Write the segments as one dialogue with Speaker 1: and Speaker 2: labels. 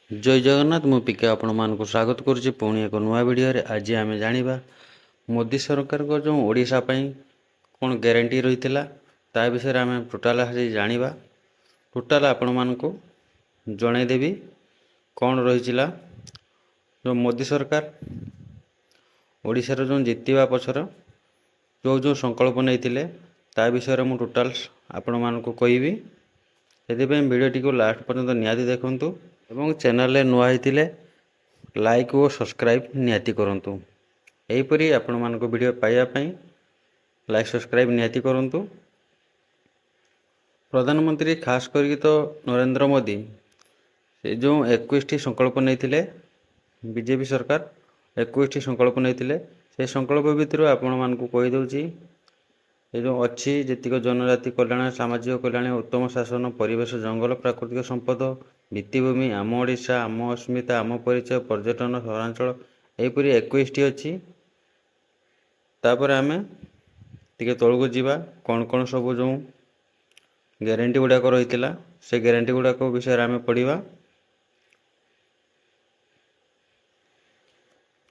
Speaker 1: जय जगन्नाथ मु पिके आपण मानक स्वागत करुच्ची पुणी एक नुआ वीडियो रे। आज आम जाना मोदी सरकार को जो ओडिशा पई कौन ग्यारंटी रही ता विषय आम टोटाल आज जाना टोटाल आपण मानक जनईदेवी कौन रही जो मोदी सरकार ओडिशार जो जितवा पछर जो जो संकल्प नहीं ता विषय मु टोटाल आपण मानक कहबी से वीडियो को लास्ट पर्यंत निहाती देखंतु एवं चैनल रे नुआ होइतिले लाइक और सब्सक्राइब निहाती करंतु। एहीपरि आपण मानको वीडियो पाइबा पई लाइक सब्सक्राइब निहाती करंतु। प्रधानमंत्री खास करके तो नरेंद्र मोदी से जो 21 संकल्प नहीं बीजेपी सरकार 21 संकल्प नहीं से संकल्प भितर आपण मानको कहि दउची ये जो अच्छी जीतिक जनजाति कल्याण सामाजिक कल्याण उत्तम शासन परिवेश जंगल प्राकृतिक संपद भित्तिभूमि आम ओडिशा आम अस्मिता आम परिचय पर्यटन सहरांचल यहीपरि 21 अच्छी तापर आम टे तौक जावा कौन कौन सब जो ग्यारंटी गुड़ाक रही से ग्यारंटी गुड़ाक विषय आम पढ़ा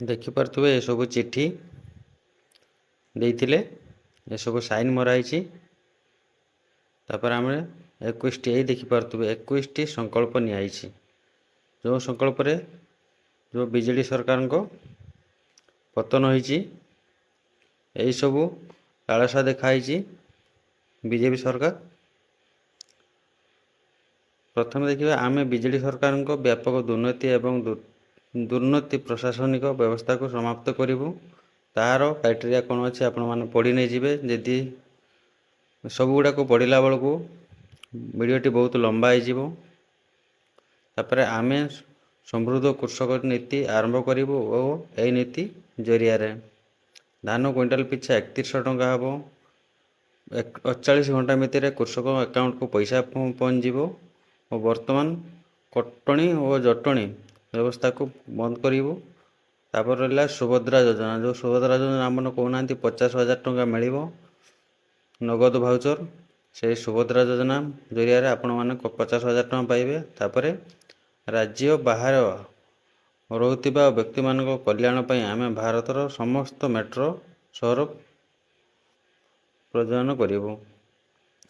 Speaker 1: देखिपे ये सब चिट्ठी देते ये सब साइन मराई तापर आम 21 यही देखिपे 21 संकल्प निआई जो संकल्प रे जो बीजेडी सरकार को पतन होइची यही सबू लालसा देखाई बीजेपी सरकार। प्रथम देखिए आम बीजेडी सरकार को व्यापक दुर्नीति एवं दुर्नीति प्रशासनिक व्यवस्था को समाप्त करूँ तार क्राइटेरिया कौन अच्छे आपण मैंने पढ़ी नहीं जी जदि सब गुड़ाक पढ़ला बेलू वीडियोटी बहुत लंबा होपर आम समृद्ध कृषक नीति आरंभ करूँ और यही नीति जरिया धान क्विंटाल पिछा 3100 टंका हम 48 घंटा भितर कृषक अकाउंट को पैसा पहुँचव और वर्तमान कटणी और जटणी व्यवस्था को बंद करूँ। तापर रहा सुभद्रा योजना जो सुभद्रा योजना आम कहना 50,000 टंका मिल नगद भाउचर से सुभद्रा योजना जरिया आपण मैंने 50,000 टंका पाइबे। तापर राज्य बाहर रोकथिबा व्यक्ति मान कल्याण पई आम भारतर समस्त मेट्रो सहर प्रजनन करूँ।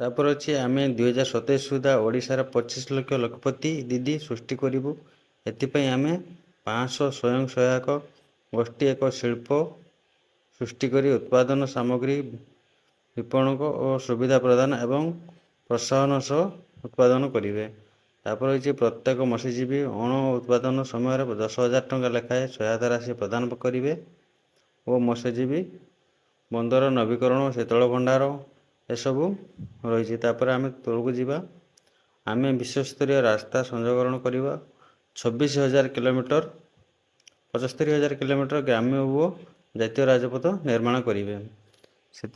Speaker 1: तापर अच्छे आम 2027 सुधा ओडिशार 25 लाख लखपति दीदी सृष्टि करूँ। एथिपाई आम 500 स्वयं सहायक गोष्ठी एक शिल्प सृष्टि करी उत्पादन सामग्री विपणक और सुविधा प्रदान एवं प्रोत्साहन सह उत्पादन करेंगे। तापर होती प्रत्येक मत्स्यजीवी अण उत्पादन समय 10,000 टंका लेखाएं सहायता राशि प्रदान करेंगे और मत्स्यजीवी बंदर नवीकरण शीतल भंडार एसबू रही। तापर आम तौक जावा आम विश्वस्तरीय रास्ता संजोगरण करवा 26,000 किलोमीटर 75,000 किलोमीटर ग्राम्य वो जातीय राजपथ निर्माण करेंगे। से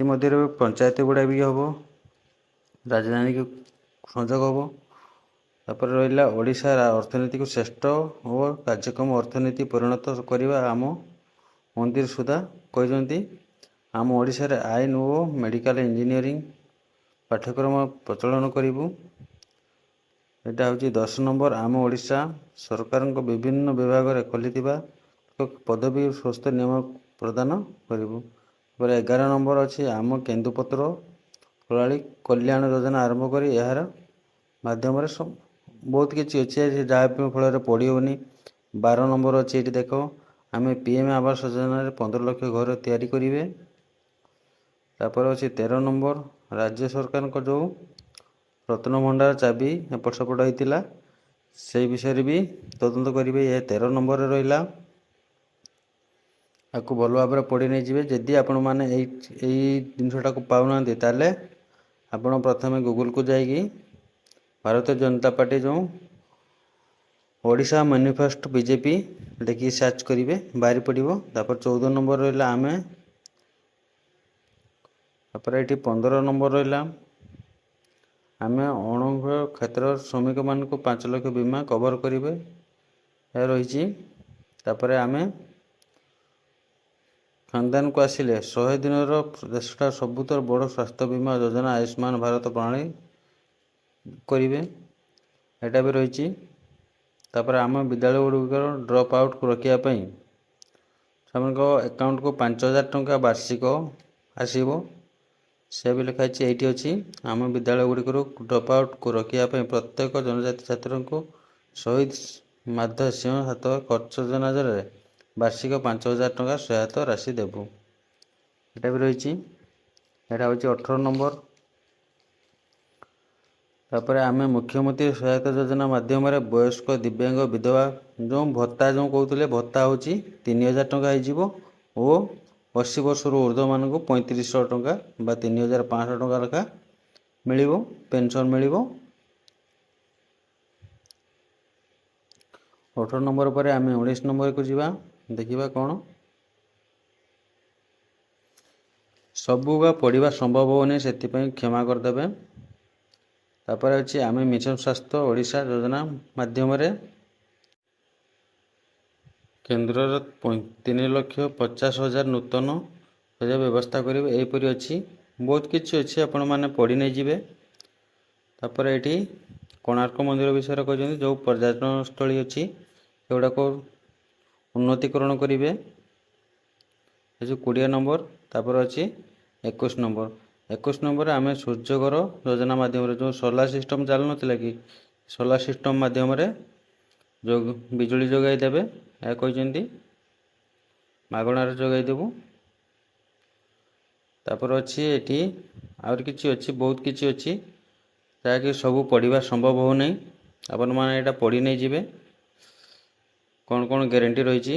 Speaker 1: पंचायत गुड़ा भी हम राजधानी को संजोग हम। तापर रहा ओडिशा अर्थनीति को श्रेष्ठ और कार्यक्रम अर्थनीति परिणत करवा आम मंदिर सुधा कहते आम ओडिशा रे आईन और मेडिकल इंजीनियरिंग पाठ्यक्रम प्रचलन करूँ। यहाँ हूँ 10 नंबर आम ओडिशा सरकार विभिन्न विभाग में खोली पदवी स्वस्थ नियम प्रदान करूँ। 11 नंबर अच्छी आम केन्दुपत्र प्रणाली कल्याण योजना आरंभ कर यार माध्यम बहुत किसी अच्छे जहाँ फल पढ़ी। 12 नंबर अच्छी ये देख आम पीएम आवास योजना 15 लाख घर तैयारी करेंगे। तापर अच्छी 13 नंबर राज्य सरकार को जो रत्न भंडार चाबी एपट सेपट होता से विषय भी तदंत करेंगे। यह 13 नंबर रहा आपको भल भाव में पढ़ी नहीं जी जदि आपण मैंने जिनटा को पाऊना ताले आपण प्रथम गूगल को जाइए भारतीय जनता पार्टी जो ओडिशा मैनिफेस्टो बीजेपी देखिए सर्च करेंगे बाहरी पड़ो। तापर 14 नंबर रहा आम तापर ये 15 नंबर रहा आम अणु क्षेत्र श्रमिक मान 5 लाख बीमा कवर करेंगे यह रही। तापर आम खानदान को आसिले 100 दिन देशटा सबुतर बड़ स्वास्थ्य बीमा योजना आयुष्मान भारत प्रणाली करेंगे। यहाँ भी रही ତାପରେ ଆମ ବିଦ୍ୟାଳୟ ଗୁଡ଼ିକର ଡ୍ରପ୍ ଆଉଟ୍କୁ ରୋକିବା ପାଇଁ ସେମାନଙ୍କ ଆକାଉଣ୍ଟକୁ 5,000 ଟଙ୍କା ବାର୍ଷିକ ଆସିବ। ସେ ବି ଲେଖା ହେଇଛି ଏଇଠି ଅଛି। ଆମ ବିଦ୍ୟାଳୟ ଗୁଡ଼ିକରୁ ଡ୍ରପ୍ ଆଉଟ୍କୁ ରୋକିବା ପାଇଁ ପ୍ରତ୍ୟେକ ଜନଜାତି ଛାତ୍ରଙ୍କୁ ଶହୀଦ ମାଧବ ସିଂହ ହାତ ଖର୍ଚ୍ଚ ଯୋଜନାରେ ବାର୍ଷିକ 5,000 ଟଙ୍କା ସହାୟତା ରାଶି ଦେବୁ। ଏଇଟା ବି ରହିଛି। ଏଇଟା ହେଉଛି 18 ନମ୍ବର। ତାପରେ ଆମେ ମୁଖ୍ୟମନ୍ତ୍ରୀ ସହାୟତା ଯୋଜନା ମାଧ୍ୟମରେ ବୟସ୍କ ଦିବ୍ୟାଙ୍ଗ ବିଧବା ଯେଉଁ ଭତ୍ତା ଯେଉଁ କହୁଥିଲେ ଭତ୍ତା ହେଉଛି 3,000 ଟଙ୍କା ହେଇଯିବ ଓ 80 ବର୍ଷରୁ ଉର୍ଦ୍ଧ୍ୱମାନଙ୍କୁ 3,500 ଟଙ୍କା ବା 3,500 ଟଙ୍କା ଲେଖା ମିଳିବ, ପେନସନ୍ ମିଳିବ। 18 ନମ୍ବର ପରେ ଆମେ 19 ନମ୍ବରକୁ ଯିବା। ଦେଖିବା କ'ଣ ସବୁ ବା ପଢ଼ିବା ସମ୍ଭବ ହେଉନି, ସେଥିପାଇଁ କ୍ଷମା କରିଦେବେ। ତାପରେ ଅଛି ଆମେ ମିଶନ ସ୍ୱାସ୍ଥ୍ୟ ଓଡ଼ିଶା ଯୋଜନା ମାଧ୍ୟମରେ କେନ୍ଦ୍ରର 3,50,000 ନୂତନ ଶଯ୍ୟା ବ୍ୟବସ୍ଥା କରିବେ। ଏହିପରି ଅଛି, ବହୁତ କିଛି ଅଛି, ଆପଣମାନେ ପଢ଼ି ନେଇଯିବେ। ତାପରେ ଏଠି କୋଣାର୍କ ମନ୍ଦିର ବିଷୟରେ କହିଛନ୍ତି, ଯେଉଁ ପର୍ଯ୍ୟଟନସ୍ଥଳୀ ଅଛି ସେଗୁଡ଼ାକ ଉନ୍ନତିକରଣ କରିବେ। ଏ ଯେଉଁ 20 ନମ୍ବର। ତାପରେ ଅଛି 21 ନମ୍ବର। 21 ନମ୍ବରରେ ଆମେ ସୂର୍ଯ୍ୟଘର ଯୋଜନା ମାଧ୍ୟମରେ ଯେଉଁ ସୋଲାର ସିଷ୍ଟମ୍ ଚାଲୁନଥିଲା କି, ସୋଲାର ସିଷ୍ଟମ୍ ମାଧ୍ୟମରେ ବିଜୁଳି ଯୋଗାଇ ଦେବେ। ଏହା କହିଛନ୍ତି ମାଗଣାରେ ଯୋଗାଇ ଦେବୁ। ତାପରେ ଅଛି ଏଠି ଆହୁରି କିଛି ଅଛି, ବହୁତ କିଛି ଅଛି, ଯାହାକି ସବୁ ପଢ଼ିବା ସମ୍ଭବ ହେଉନାହିଁ। ଆପଣମାନେ ଏଇଟା ପଢ଼ି ନେଇଯିବେ କ'ଣ କ'ଣ ଗ୍ୟାରେଣ୍ଟି ରହିଛି।